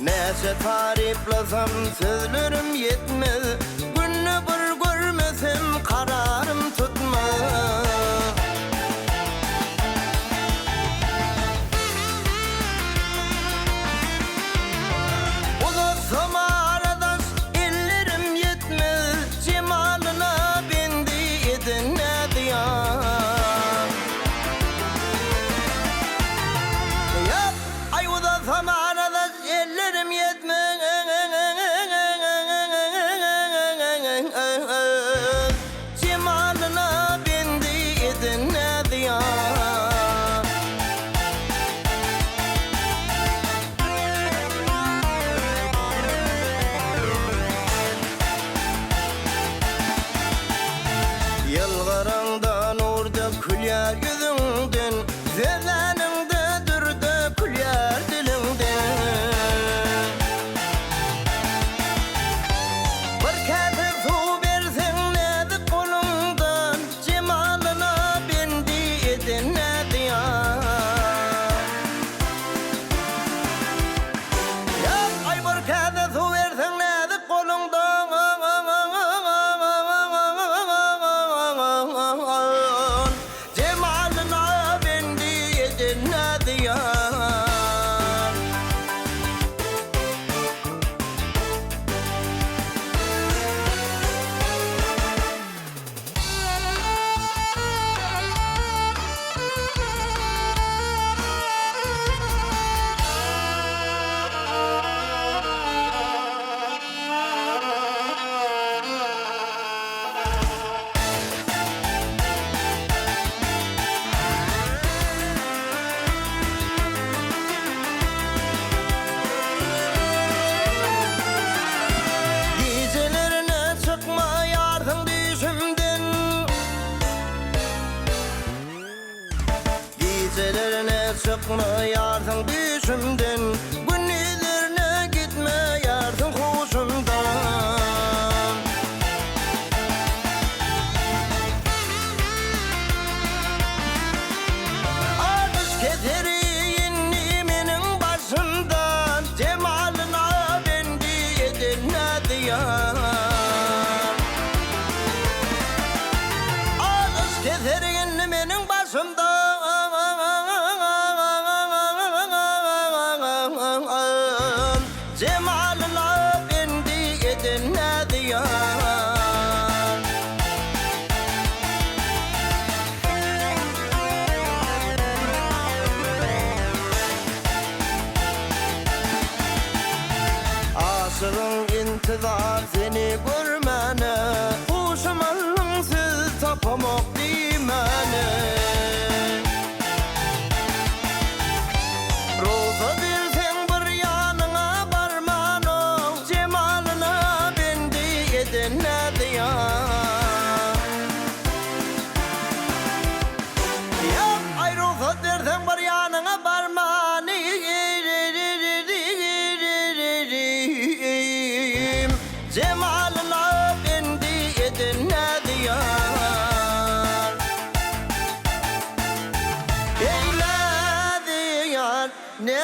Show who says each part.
Speaker 1: Nece tariflasam sözlerim yetmez. Günü bir görmesem kararım tutmaz. Uzatsam aradan ellerim yetmez. Cemalına bendi edin ne diyan. Yap ay uzatsam aradan ellerim yetmez. Cemalına bendi edin ne diyan. Yılgırından orada külyer yüzünden, zeleninde durdu külyer dilinden. Bir kese su versen nedir kolundan, cemalına bendi edin ne diyan. Yap ay bir kese su versen nedir kolundan, cemalına bendi edin ne diyan. Gecelerine çıkma yardım düşümden. Gecelerine çıkma yardım düşümden. Günlerine gitme yardım hoşumdan. Arış keterin menin başımdan. Cemalına bendi edin ne diyan. Arış keterin menin başımdan. Cemalına bendi edin ne diyan. Aşığın intizar seni görmene, Kuşumalın siz tapamak dimene. Roza bilsen bir yanına barmanım, cemalına bendi edin ne diyan. Yap ay roza dersen bir yanına barmanım, cemalına bendi edin ne diyan. Eyle diyan ne